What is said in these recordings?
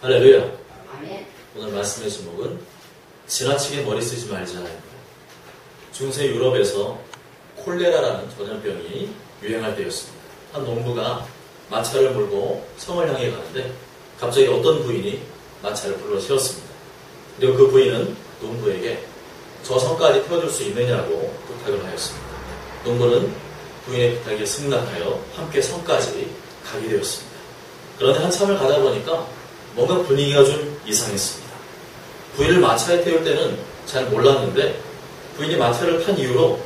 할렐루야. 아멘. 오늘 말씀의 제목은 지나치게 머리 쓰지 말자입니다. 중세 유럽에서 콜레라라는 전염병이 유행할 때였습니다. 한 농부가 마차를 몰고 성을 향해 가는데 갑자기 어떤 부인이 마차를 불러 세웠습니다. 그리고 그 부인은 농부에게 저 성까지 태워줄 수 있느냐고 부탁을 하였습니다. 농부는 부인의 부탁에 승낙하여 함께 성까지 가게 되었습니다. 그런데 한참을 가다 보니까 뭔가 분위기가 좀 이상했습니다. 부인을 마차에 태울 때는 잘 몰랐는데 부인이 마차를 탄 이후로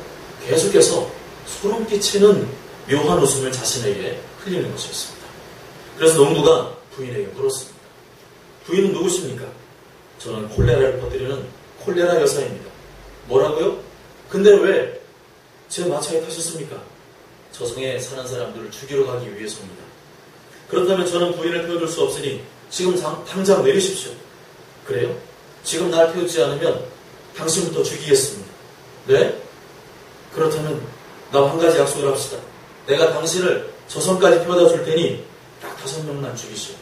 계속해서 소름 끼치는 묘한 웃음을 자신에게 흘리는 것이었습니다. 그래서 농부가 부인에게 물었습니다. 부인은 누구십니까? 저는 콜레라를 퍼뜨리는 콜레라 여사입니다. 뭐라고요? 근데 왜 제 마차에 타셨습니까? 저 성에 사는 사람들을 죽이러 가기 위해서입니다. 그렇다면 저는 부인을 태워줄 수 없으니 지금 당장 내리십시오. 그래요? 지금 날 태우지 않으면 당신부터 죽이겠습니다. 네? 그렇다면 나 한 가지 약속을 합시다. 내가 당신을 저 성까지 태워다 줄 테니 딱 5명만 죽이시오.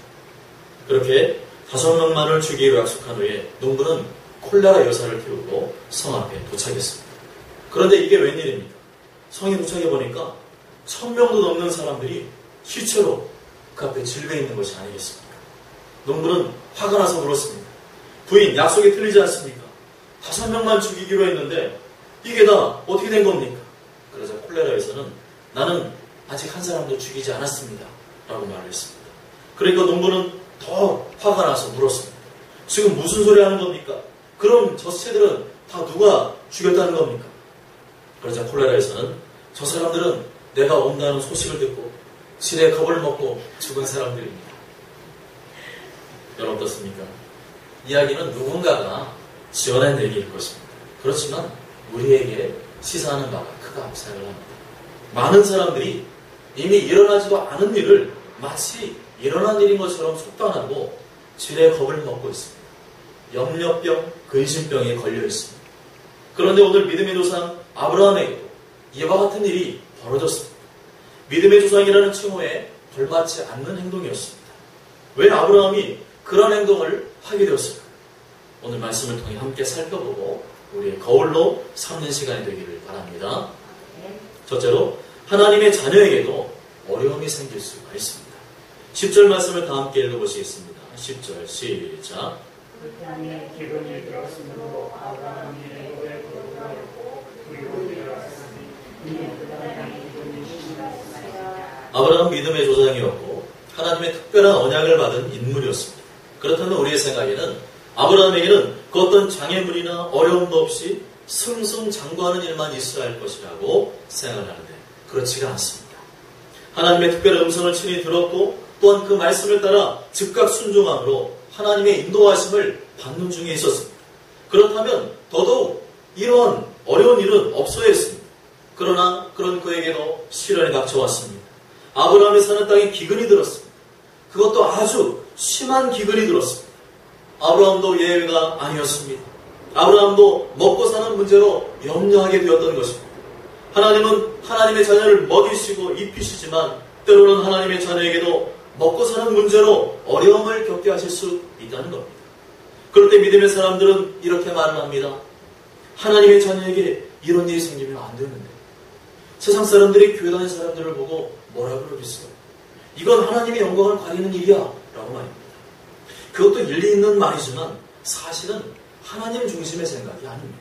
그렇게 5명만을 죽이기로 약속한 후에 농부는 콜레라 여사를 태우고 성 앞에 도착했습니다. 그런데 이게 웬일입니까? 성에 도착해보니까 1000명도 넘는 사람들이 시체로 그 앞에 질려 있는 것이 아니겠습니까? 농부는 화가 나서 물었습니다. 부인, 약속이 틀리지 않습니까? 5명만 죽이기로 했는데 이게 다 어떻게 된 겁니까? 그래서 콜레라에서는 나는 아직 한 사람도 죽이지 않았습니다. 라고 말을 했습니다. 그러니까 농부는 더 화가 나서 물었습니다. 지금 무슨 소리 하는 겁니까? 그럼 저 시체들은 다 누가 죽였다는 겁니까? 그러자 콜레라에서는 저 사람들은 내가 온다는 소식을 듣고 질에 겁을 먹고 죽은 사람들입니다. 여러분 어떻습니까? 이야기는 누군가가 지어낸 얘기일 것입니다. 그렇지만 우리에게 시사하는 바가 크다고 생각을 합니다. 많은 사람들이 이미 일어나지도 않은 일을 마치 일어난 일인 것처럼 속단하고 질에 겁을 먹고 있습니다. 염려병, 근심병에 걸려 있습니다. 그런데 오늘 믿음의 조상 아브라함에게도 이와 같은 일이 벌어졌습니다. 믿음의 조상이라는 칭호에 걸맞지 않는 행동이었습니다. 왜 아브라함이 그런 행동을 하게 되었을까요? 오늘 말씀을 통해 함께 살펴보고 우리의 거울로 삼는 시간이 되기를 바랍니다. 첫째로 하나님의 자녀에게도 어려움이 생길 수가 있습니다. 10절 말씀을 다 함께 읽어보시겠습니다. 10절 시작. 불편의 기근이 들었으므로 아브라함이 애굽에 거주하였고 그리고 일어났으니 이는 그 땅에 기근이 심하였으나. 아브라함 믿음의 조상이었고 하나님의 특별한 언약을 받은 인물이었습니다. 그렇다면 우리의 생각에는 아브라함에게는 그 어떤 장애물이나 어려움도 없이 승승장구하는 일만 있어야 할 것이라고 생각을 하는데 그렇지가 않습니다. 하나님의 특별한 음성을 친히 들었고 또한 그 말씀을 따라 즉각 순종함으로 하나님의 인도하심을 받는 중에 있었습니다. 그렇다면 더더욱 이런 어려운 일은 없어야 했습니다. 그러나 그런 그에게도 시련이 닥쳐왔습니다. 아브라함이 사는 땅에 기근이 들었습니다. 그것도 아주 심한 기근이 들었습니다. 아브라함도 예외가 아니었습니다. 아브라함도 먹고 사는 문제로 염려하게 되었던 것입니다. 하나님은 하나님의 자녀를 먹이시고 입히시지만 때로는 하나님의 자녀에게도 먹고 사는 문제로 어려움을 겪게 하실 수 있다는 겁니다. 그럴 때 믿음의 사람들은 이렇게 말을 합니다. 하나님의 자녀에게 이런 일이 생기면 안 되는데 세상 사람들이 교회 다니는 사람들을 보고 뭐라 그러겠어요? 이건 하나님의 영광을 가리는 일이야 라고 말입니다. 그것도 일리 있는 말이지만 사실은 하나님 중심의 생각이 아닙니다.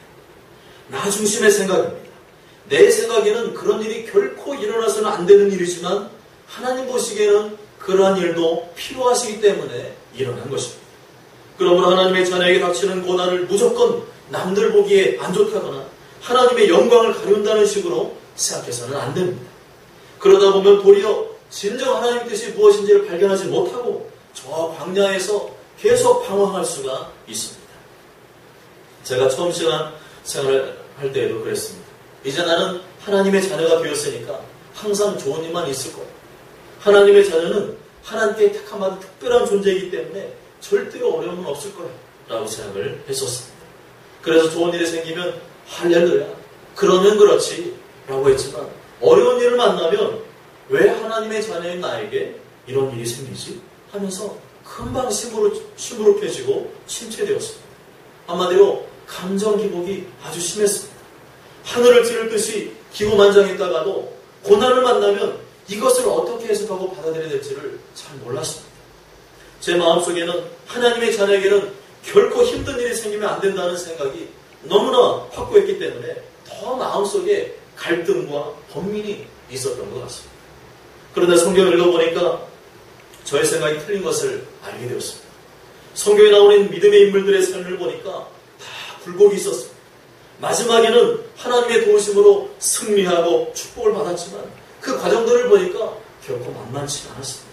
나 중심의 생각입니다. 내 생각에는 그런 일이 결코 일어나서는 안 되는 일이지만 하나님 보시기에는 그러한 일도 필요하시기 때문에 일어난 것입니다. 그러므로 하나님의 자녀에게 닥치는 고난을 무조건 남들 보기에 안 좋다거나 하나님의 영광을 가려운다는 식으로 생각해서는 안 됩니다. 그러다 보면 도리어 진정 하나님의 뜻이 무엇인지를 발견하지 못하고 저 광야에서 계속 방황할 수가 있습니다. 제가 처음 신앙 생활을 할 때에도 그랬습니다. 이제 나는 하나님의 자녀가 되었으니까 항상 좋은 일만 있을 거예요. 하나님의 자녀는 하나님께 택함받은 특별한 존재이기 때문에 절대로 어려움은 없을 거예요 라고 생각을 했었습니다. 그래서 좋은 일이 생기면 할렐루야 그러면 그렇지 라고 했지만 어려운 일을 만나면 왜 하나님의 자녀인 나에게 이런 일이 생기지? 하면서 금방 시무룩해지고 침체되었습니다. 한마디로 감정 기복이 아주 심했습니다. 하늘을 찌를 듯이 기고만장했다가도 고난을 만나면 이것을 어떻게 해석하고 받아들여야 될지를 잘 몰랐습니다. 제 마음속에는 하나님의 자녀에게는 결코 힘든 일이 생기면 안 된다는 생각이 너무나 확고했기 때문에 더 마음속에 갈등과 번민이 있었던 것 같습니다. 그런데 성경을 읽어보니까 저의 생각이 틀린 것을 알게 되었습니다. 성경에 나오는 믿음의 인물들의 삶을 보니까 다 굴곡이 있었습니다. 마지막에는 하나님의 도우심으로 승리하고 축복을 받았지만 그 과정들을 보니까 결코 만만치 않았습니다.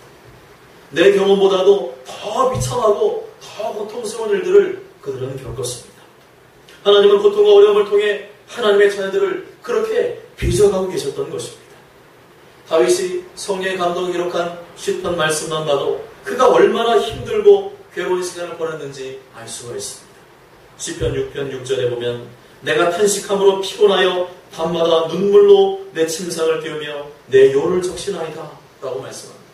내 경험보다도 더 비참하고 더 고통스러운 일들을 그들은 겪었습니다. 하나님은 고통과 어려움을 통해 하나님의 자녀들을 그렇게 빚어가고 계셨던 것입니다. 다윗이 성령의 감동을 기록한 시편 말씀만 봐도 그가 얼마나 힘들고 괴로운 시간을 보냈는지 알 수가 있습니다. 시편 6편 6절에 보면 내가 탄식함으로 피곤하여 밤마다 눈물로 내 침상을 띄우며 내 요를 적시나이다 라고 말씀합니다.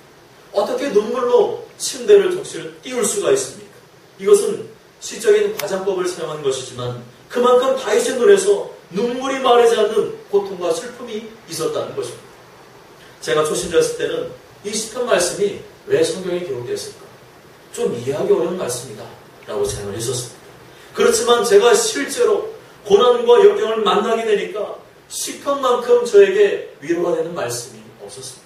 어떻게 눈물로 침대를 띄울 수가 있습니까? 이것은 시적인 과장법을 사용한 것이지만 그만큼 다윗의 눈에서 눈물이 마르지 않는 고통과 슬픔이 있었다는 것입니다. 제가 초신자였을 때는 이 시편 말씀이 왜 성경에 기록되었을까? 좀 이해하기 어려운 말씀이다 라고 생각을 했었습니다. 그렇지만 제가 실제로 고난과 역경을 만나게 되니까 시편만큼 저에게 위로가 되는 말씀이 없었습니다.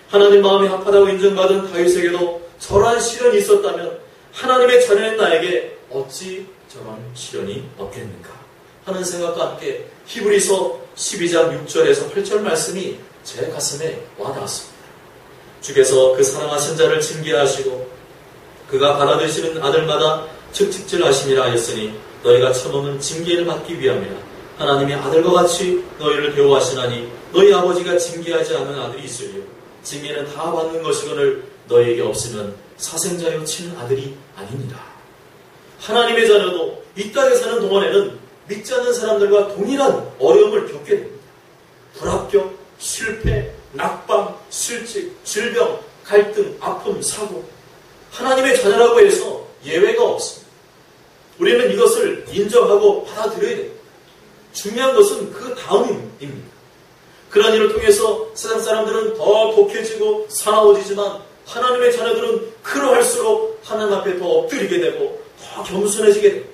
하나님 마음이 합하다고 인정받은 다윗에게도 저러한 시련이 있었다면 하나님의 자녀인 나에게 어찌 저런 시련이 없겠는가 하는 생각과 함께 히브리서 12장 6절에서 8절 말씀이 제 가슴에 와닿았습니다. 주께서 그 사랑하신 자를 징계하시고 그가 받아들이시는 아들마다 측직질하심이라 하였으니 너희가 처음은 징계를 받기 위함이라. 하나님의 아들과 같이 너희를 대우하시나니 너희 아버지가 징계하지 않은 아들이 있으리요 징계는 다 받는 것이거늘 너희에게 없으면 사생자여 치는 아들이 아니니라. 하나님의 자녀도 이 땅에 사는 동안에는 믿지 않는 사람들과 동일한 어려움을 겪게 됩니다. 불합격, 실패, 낙방, 실직, 질병, 갈등, 아픔, 사고. 하나님의 자녀라고 해서 예외가 없습니다. 우리는 이것을 인정하고 받아들여야 됩니다. 중요한 것은 그 다음입니다. 그런 일을 통해서 세상 사람들은 더 독해지고 사나워지지만 하나님의 자녀들은 그러할수록 하나님 앞에 더 엎드리게 되고 더 겸손해지게 됩니다.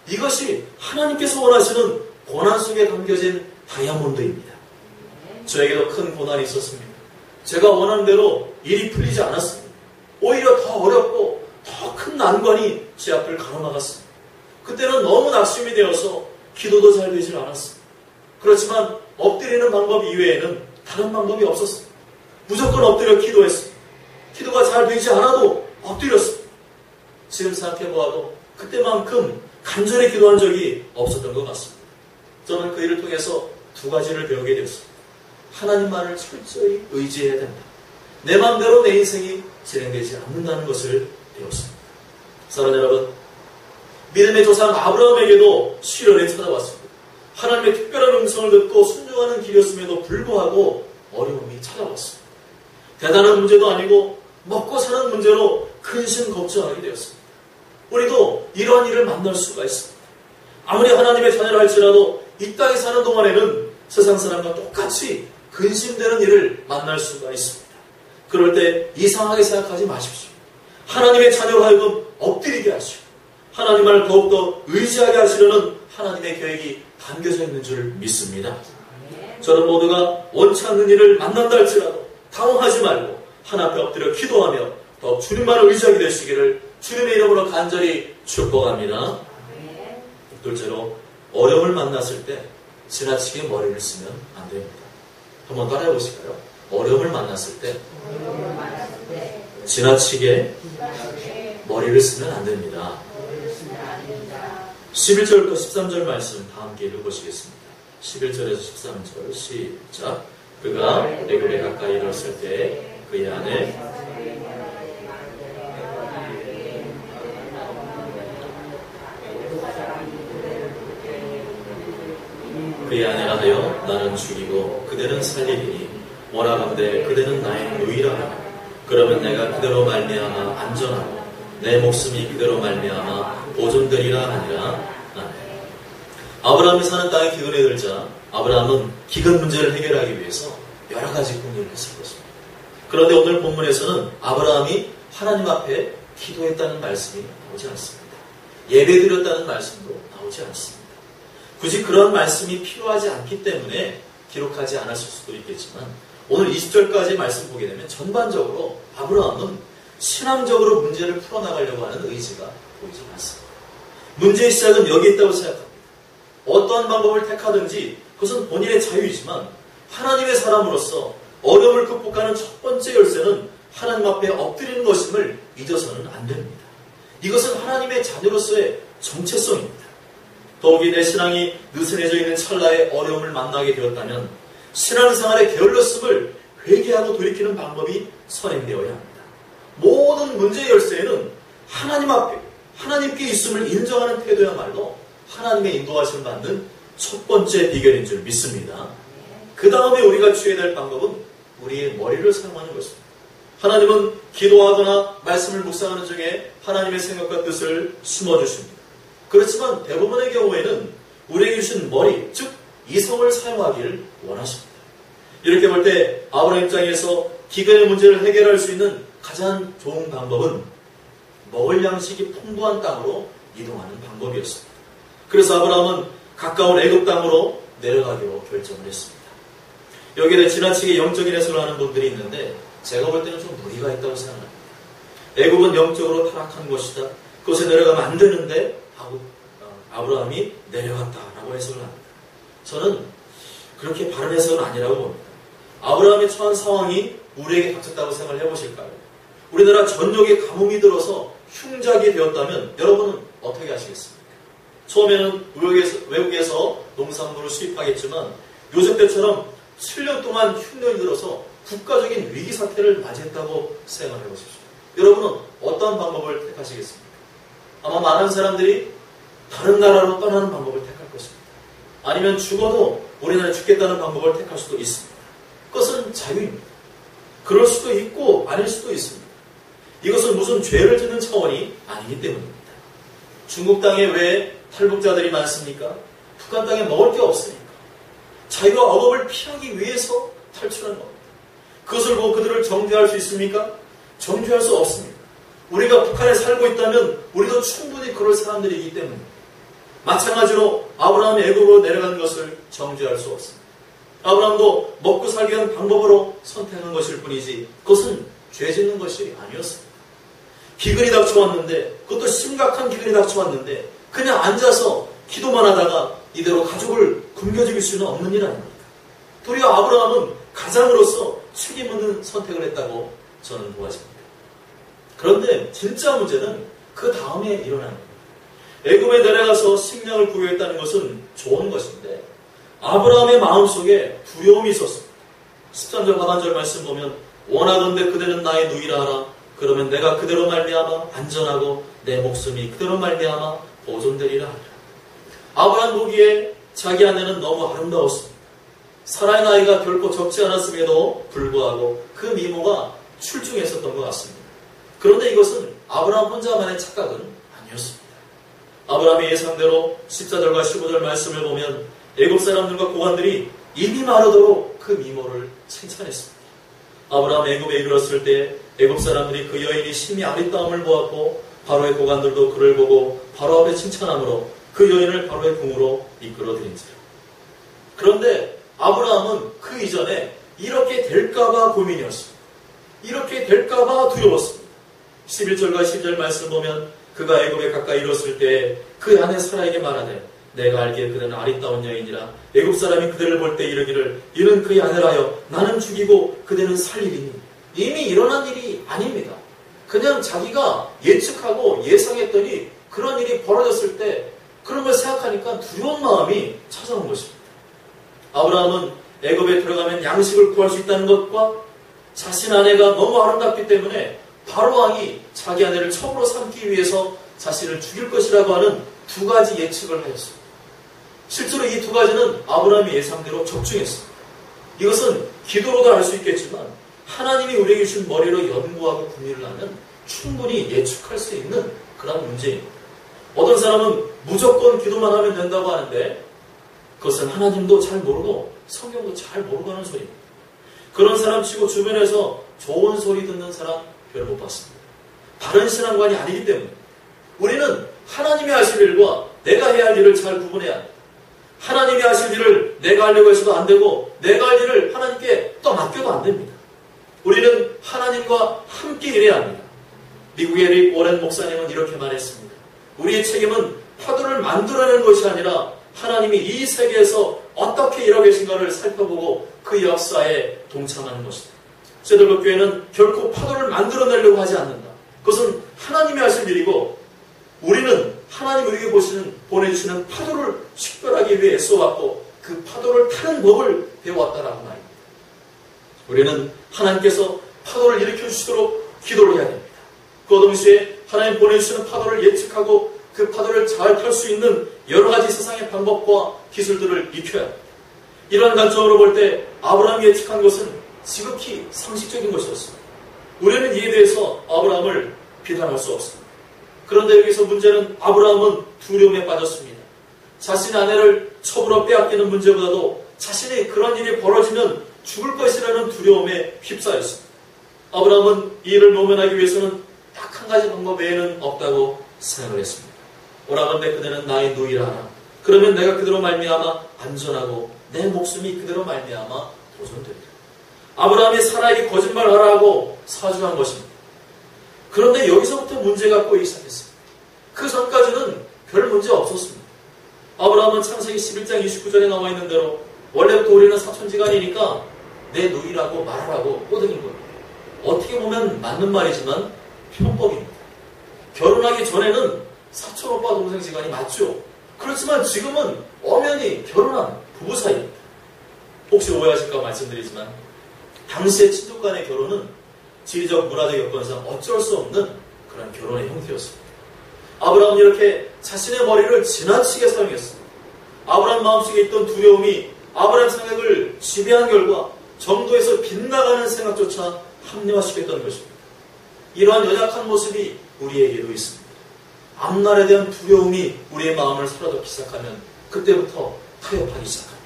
이것이 하나님께서 원하시는 고난 속에 담겨진 다이아몬드입니다. 저에게도 큰 고난이 있었습니다. 제가 원하는 대로 일이 풀리지 않았습니다. 오히려 더 어렵고 더 큰 난관이 제 앞을 가로막았습니다. 그때는 너무 낙심이 되어서 기도도 잘 되질 않았습니다. 그렇지만 엎드리는 방법 이외에는 다른 방법이 없었습니다. 무조건 엎드려 기도했습니다. 기도가 잘 되지 않아도 엎드렸습니다. 지금 생각해보아도 그때만큼 간절히 기도한 적이 없었던 것 같습니다. 저는 그 일을 통해서 두 가지를 배우게 되었습니다. 하나님만을 철저히 의지해야 된다. 내 마음대로 내 인생이 진행되지 않는다는 것을 배웠습니다. 사랑하는 여러분, 믿음의 조상 아브라함에게도 시련이 찾아왔습니다. 하나님의 특별한 음성을 듣고 순종하는 길이었음에도 불구하고 어려움이 찾아왔습니다. 대단한 문제도 아니고 먹고 사는 문제로 근심 걱정하게 되었습니다. 우리도 이러한 일을 만날 수가 있습니다. 아무리 하나님의 자녀라 할지라도 이 땅에 사는 동안에는 세상 사람과 똑같이 근심되는 일을 만날 수가 있습니다. 그럴 때 이상하게 생각하지 마십시오. 하나님의 자녀로 하여금 엎드리게 하시고 하나님을 더욱더 의지하게 하시려는 하나님의 계획이 담겨져 있는 줄 믿습니다. 저는 모두가 원치 않는 일을 만난다 할지라도 당황하지 말고 하나님 앞에 엎드려 기도하며 더 주님만을 의지하게 되시기를 주님의 이름으로 간절히 축복합니다. 둘째로, 어려움을 만났을 때 지나치게 머리를 쓰면 안 됩니다. 한번 따라해 보실까요? 어려움을 만났을 때 지나치게 머리를 쓰면 안 됩니다. 11절부터 13절 말씀 다 함께 읽어보시겠습니다. 11절에서 13절 시작. 그가 애굽에 가까이 이르렀을 때 그의 안에 그의 아내라 하여 나는 죽이고 그대는 살리리니 원하건대 그대는 나의 노이라 하라. 그러면 내가 그대로 말미암아 안전하고 내 목숨이 그대로 말미암아 보존되리라 하니라. 아브라함이 사는 땅에 기근이 들자 아브라함은 기근 문제를 해결하기 위해서 여러 가지 궁리를 했을 것입니다. 그런데 오늘 본문에서는 아브라함이 하나님 앞에 기도했다는 말씀이 나오지 않습니다. 예배드렸다는 말씀도 나오지 않습니다. 굳이 그런 말씀이 필요하지 않기 때문에 기록하지 않았을 수도 있겠지만 오늘 20절까지 말씀 보게 되면 전반적으로 아브라함은 신앙적으로 문제를 풀어나가려고 하는 의지가 보이지 않습니다. 문제의 시작은 여기 있다고 생각합니다. 어떠한 방법을 택하든지 그것은 본인의 자유이지만 하나님의 사람으로서 어려움을 극복하는 첫 번째 열쇠는 하나님 앞에 엎드리는 것임을 잊어서는 안 됩니다. 이것은 하나님의 자녀로서의 정체성입니다. 더욱이 내 신앙이 느슨해져 있는 찰나에 어려움을 만나게 되었다면 신앙생활의 게을렀음을 회개하고 돌이키는 방법이 선행되어야 합니다. 모든 문제의 열쇠에는 하나님 앞에 하나님께 있음을 인정하는 태도야말로 하나님의 인도하심을 받는 첫 번째 비결인 줄 믿습니다. 그 다음에 우리가 취해야 될 방법은 우리의 머리를 사용하는 것입니다. 하나님은 기도하거나 말씀을 묵상하는 중에 하나님의 생각과 뜻을 심어주십니다. 그렇지만 대부분의 경우에는 우리에게 주신 머리, 즉 이성을 사용하기를 원하십니다. 이렇게 볼 때 아브라함 입장에서 기근의 문제를 해결할 수 있는 가장 좋은 방법은 먹을 양식이 풍부한 땅으로 이동하는 방법이었습니다. 그래서 아브라함은 가까운 애굽 땅으로 내려가기로 결정을 했습니다. 여기에 지나치게 영적인 해석을 하는 분들이 있는데 제가 볼 때는 좀 무리가 있다고 생각합니다. 애굽은 영적으로 타락한 곳이다. 그곳에 내려가면 안 되는데 아브라함이 내려갔다라고 해석을 합니다. 저는 그렇게 바른 해석은 아니라고 봅니다. 아브라함이 처한 상황이 우리에게 닥쳤다고 생각을 해보실까요? 우리나라 전역에 가뭄이 들어서 흉작이 되었다면 여러분은 어떻게 하시겠습니까? 처음에는 외국에서 농산물을 수입하겠지만 요즘 때처럼 7년 동안 흉년이 들어서 국가적인 위기 사태를 맞이했다고 생각해 보십시오. 여러분은 어떤 방법을 택하시겠습니까? 아마 많은 사람들이 다른 나라로 떠나는 방법을 택할 것입니다. 아니면 죽어도 우리나라에 죽겠다는 방법을 택할 수도 있습니다. 그것은 자유입니다. 그럴 수도 있고 아닐 수도 있습니다. 이것은 무슨 죄를 짓는 차원이 아니기 때문입니다. 중국 땅에 왜 탈북자들이 많습니까? 북한 땅에 먹을 게 없으니까. 자유와 억압을 피하기 위해서 탈출한 겁니다. 그것을 보고 그들을 정죄할 수 있습니까? 정죄할 수 없습니다. 우리가 북한에 살고 있다면 우리도 충분히 그럴 사람들이기 때문입니다. 마찬가지로 아브라함이 애굽으로 내려간 것을 정죄할 수 없습니다. 아브라함도 먹고 살기 위한 방법으로 선택한 것일 뿐이지 그것은 죄 짓는 것이 아니었습니다. 기근이 닥쳐왔는데 그것도 심각한 기근이 닥쳐왔는데 그냥 앉아서 기도만 하다가 이대로 가족을 굶겨죽일 수는 없는 일 아닙니까? 도리어 아브라함은 가장으로서 책임있는 선택을 했다고 저는 보아집니다. 그런데 진짜 문제는 그 다음에 일어나는 겁니다. 애굽에 내려가서 식량을 구했다는 것은 좋은 것인데 아브라함의 마음속에 두려움이 있었습니다. 13절 하반절 말씀 보면 원하건대 그대는 나의 누이라 하라. 그러면 내가 그대로 말미암아 안전하고 내 목숨이 그대로 말미암아 보존되리라 하리라. 아브라함 보기에 자기 아내는 너무 아름다웠습니다. 사라의 나이가 결코 적지 않았음에도 불구하고 그 미모가 출중했었던 것 같습니다. 그런데 이것은 아브라함 혼자만의 착각은 아니었습니다. 아브라함의 예상대로 14절과 15절 말씀을 보면 애굽 사람들과 고관들이 입이 마르도록 그 미모를 칭찬했습니다. 아브라함 애굽에 이르렀을 때 애굽 사람들이 그 여인이 심히 아리따움을 보았고 바로의 고관들도 그를 보고 바로 앞에 칭찬함으로 그 여인을 바로의 궁으로 이끌어들인지라. 그런데 아브라함은 그 이전에 이렇게 될까봐 고민이었습니다. 이렇게 될까봐 두려웠습니다. 11절과 12절 말씀 보면 그가 애굽에 가까이 이르렀을 때 그 아내 사라에게 말하되 내가 알기에 그대는 아리따운 여인이라 애굽 사람이 그대를 볼 때 이르기를 이는 그의 아내라여 나는 죽이고 그대는 살리리니. 이미 일어난 일이 아닙니다. 그냥 자기가 예측하고 예상했더니 그런 일이 벌어졌을 때 그런 걸 생각하니까 두려운 마음이 찾아온 것입니다. 아브라함은 애굽에 들어가면 양식을 구할 수 있다는 것과 자신 아내가 너무 아름답기 때문에 바로 왕이 자기 아내를 첩으로 삼기 위해서 자신을 죽일 것이라고 하는 두 가지 예측을 하였습니다. 실제로 이 두 가지는 아브라함의 예상대로 적중했습니다. 이것은 기도로도 알 수 있겠지만 하나님이 우리에게 주신 머리로 연구하고 궁리를 하면 충분히 예측할 수 있는 그런 문제입니다. 어떤 사람은 무조건 기도만 하면 된다고 하는데 그것은 하나님도 잘 모르고 성경도 잘 모르고 하는 소리입니다. 그런 사람 치고 주변에서 좋은 소리 듣는 사람 별로 못 봤습니다. 바른 신앙관이 아니기 때문에 우리는 하나님이 하실 일과 내가 해야 할 일을 잘 구분해야 합니다. 하나님이 하실 일을 내가 하려고 해서도 안 되고 내가 할 일을 하나님께 또 맡겨도 안 됩니다. 우리는 하나님과 함께 일해야 합니다. 미국의 릭 워렌 목사님은 이렇게 말했습니다. 우리의 책임은 파도를 만들어내는 것이 아니라 하나님이 이 세계에서 어떻게 일하고 계신가를 살펴보고 그 역사에 동참하는 것이다. 세들로 교회는 결코 파도를 만들어내려고 하지 않는다. 그것은 하나님이 하실 일이고 우리는 하나님 우리에게 보내주시는 파도를 식별하기 위해 애써왔고 그 파도를 타는 법을 배워왔다라고 말입니다. 우리는 하나님께서 파도를 일으켜주시도록 기도를 해야 됩니다. 그 동시에 하나님 보내주시는 파도를 예측하고 그 파도를 잘 탈 수 있는 여러 가지 세상의 방법과 기술들을 익혀야 합니다. 이러한 관점으로 볼 때 아브라함이 예측한 것은 지극히 상식적인 것이었습니다. 우리는 이에 대해서 아브라함을 비난할 수 없습니다. 그런데 여기서 문제는 아브라함은 두려움에 빠졌습니다. 자신의 아내를 첩으로 빼앗기는 문제보다도 자신이 그런 일이 벌어지면 죽을 것이라는 두려움에 휩싸였습니다. 아브라함은 이 일을 모면하기 위해서는 딱 한 가지 방법 외에는 없다고 생각을 했습니다. 오라건대 그대는 나의 누이라 하라. 그러면 내가 그대로 말미암아 안전하고 내 목숨이 그대로 말미암아 보존되리라. 아브라함이 사라에게 거짓말하라고 사주한 것입니다. 그런데 여기서부터 문제가 꼬이기 시작했습니다. 그 전까지는 별 문제 없었습니다. 아브라함은 창세기 11장 29절에 나와 있는 대로 원래부터 우리는 사촌지간이니까 내 누이라고 말하라고 꼬드긴 겁니다. 어떻게 보면 맞는 말이지만 편법입니다. 결혼하기 전에는 사촌 오빠 동생 지간이 맞죠. 그렇지만 지금은 엄연히 결혼한 부부 사이입니다. 혹시 오해하실까 말씀드리지만 당시의 친족 간의 결혼은 지리적 문화적 여건상 어쩔 수 없는 그런 결혼의 형태였습니다. 아브라함은 이렇게 자신의 머리를 지나치게 사용했습니다. 아브라함 마음속에 있던 두려움이 아브라함 생각을 지배한 결과 정도에서 빗나가는 생각조차 합리화시켰던 것입니다. 이러한 연약한 모습이 우리에게도 있습니다. 앞날에 대한 두려움이 우리의 마음을 사로잡기 시작하면 그때부터 타협하기 시작합니다.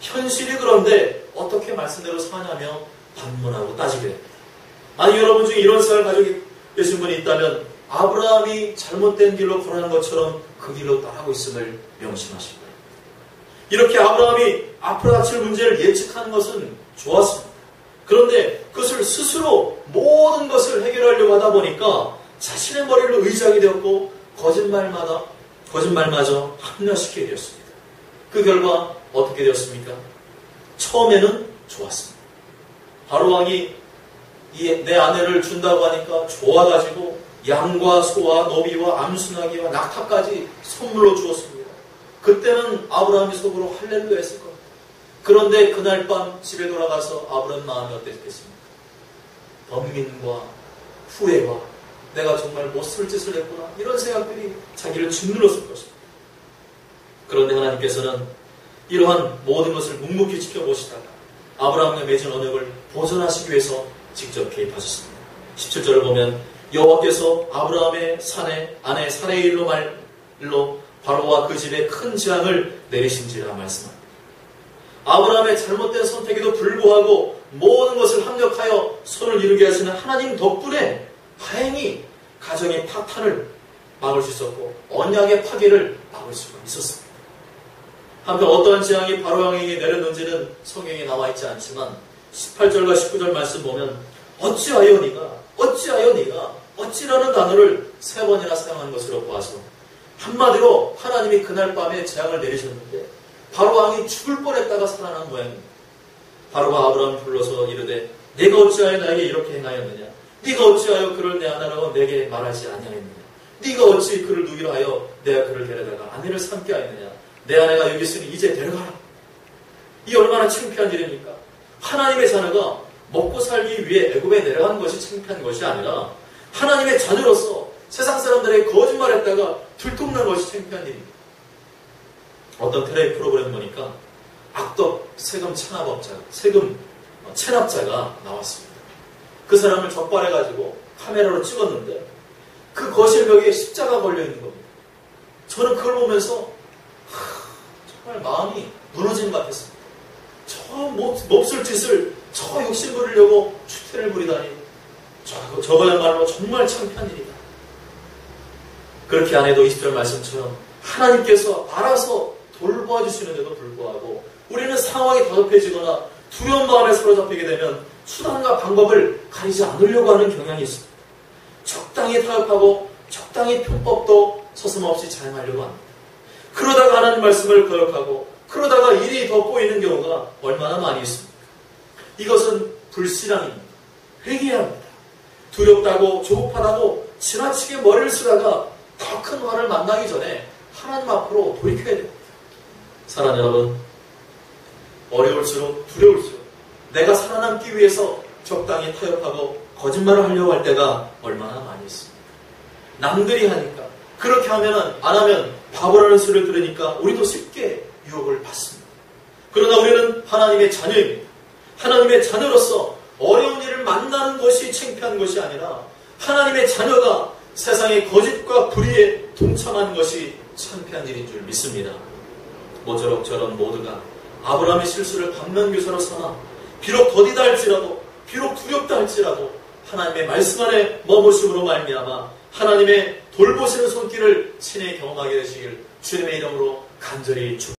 현실이 그런데 어떻게 말씀대로 사냐며 반문하고 따지게 됩니다. 만약 여러분 중에 이런 생각을 가지고 계신 분이 있다면 아브라함이 잘못된 길로 걸어가는 것처럼 그 길로 따라가고 있음을 명심하시기 바랍니다. 이렇게 아브라함이 앞으로 닥칠 문제를 예측하는 것은 좋았습니다. 그런데 그것을 스스로 모든 것을 해결하려고 하다 보니까 자신의 머리를 의지하게 되었고 거짓말마저 합리화시키게 되었습니다. 그 결과 어떻게 되었습니까? 처음에는 좋았습니다. 바로왕이 내 아내를 준다고 하니까 좋아가지고 양과 소와 노비와 암순아기와 낙타까지 선물로 주었습니다. 그때는 아브라함이 속으로 할렐루야 했을 겁니다. 그런데 그날 밤 집에 돌아가서 아브라함 마음이 어땠겠습니까? 번민과 후회와 내가 정말 못쓸 짓을 했구나 이런 생각들이 자기를 짓눌렀을 것입니다. 그런데 하나님께서는 이러한 모든 것을 묵묵히 지켜보시다가 아브라함과 맺은 언약을 보존하시기 위해서 직접 개입하셨습니다. 17절을 보면 여호와께서 아브라함의 아내 사레의 일로 바로와 그 집에 큰 재앙을 내리신지라 말씀합니다. 아브라함의 잘못된 선택에도 불구하고 모든 것을 합력하여 손을 이루게 하시는 하나님 덕분에 다행히 가정의 파탄을 막을 수 있었고 언약의 파괴를 막을 수가 있었습니다. 한편 어떠한 재앙이 바로왕에게 내렸는지는 성경에 나와 있지 않지만 18절과 19절 말씀 보면 어찌하여 네가 어찌라는 단어를 3번이나 사용한 것으로 보아서 한마디로 하나님이 그날 밤에 재앙을 내리셨는데 바로왕이 죽을 뻔했다가 살아난 모양입니다. 바로가 아브라함을 불러서 이르되 네가 어찌하여 나에게 이렇게 행하였느냐? 네가 어찌하여 그를 내 아내라고 내게 말하지 아니하였느냐? 네가 어찌 그를 누이라 하여 내가 그를 데려다가 아내를 삼게 하였느냐? 내 아내가 여기 있으니 이제 데려가라. 이 얼마나 창피한 일입니까? 하나님의 자녀가 먹고 살기 위해 애굽에 내려가는 것이 창피한 것이 아니라 하나님의 자녀로서 세상 사람들에게 거짓말했다가 들통난 것이 창피한 일입니다. 어떤 텔레비 프로그램 보니까 악덕 세금 체납자가 나왔습니다. 그 사람을 적발해가지고 카메라로 찍었는데 그 거실 벽에 십자가 걸려있는 겁니다. 저는 그걸 보면서 정말 마음이 무너지는 것 같았습니다. 저 몹쓸 짓을 저 욕심 부리려고 추태를 부리다니 저거야말로 정말 창피한 일이다. 그렇게 안 해도 20절 말씀처럼 하나님께서 알아서 돌보아 주시는데도 불구하고 우리는 상황이 더럽혀지거나 두려운 마음에 사로잡히게 되면 수단과 방법을 가리지 않으려고 하는 경향이 있습니다. 적당히 타협하고 적당히 편법도 서슴없이 자행하려고 합니다. 그러다가 하나님 말씀을 거역하고 그러다가 일이 더 꼬이는 경우가 얼마나 많이 있습니까? 이것은 불신앙입니다. 회개해야 합니다. 두렵다고 조급하다고 지나치게 머리를 쓰다가 더 큰 화를 만나기 전에 하나님 앞으로 돌이켜야 됩니다. 사랑하는 여러분, 어려울수록 두려울수록 내가 살아남기 위해서 적당히 타협하고 거짓말을 하려고 할 때가 얼마나 많이 있습니까? 남들이 하니까 그렇게 하면 안 하면 바보라는 소리를 들으니까 우리도 쉽게 유혹을 받습니다. 그러나 우리는 하나님의 자녀입니다. 하나님의 자녀로서 어려운 일을 만나는 것이 창피한 것이 아니라 하나님의 자녀가 세상의 거짓과 불의에 동참하는 것이 창피한 일인 줄 믿습니다. 모쪼록 저런 모두가 아브라함의 실수를 반면교사로 삼아 비록 더디다 할지라도 비록 두렵다 할지라도 하나님의 말씀 안에 머무심으로 말미암아 하나님의 돌보시는 손길을 친히 경험하게 되시길 주님의 이름으로 간절히 축복합니다.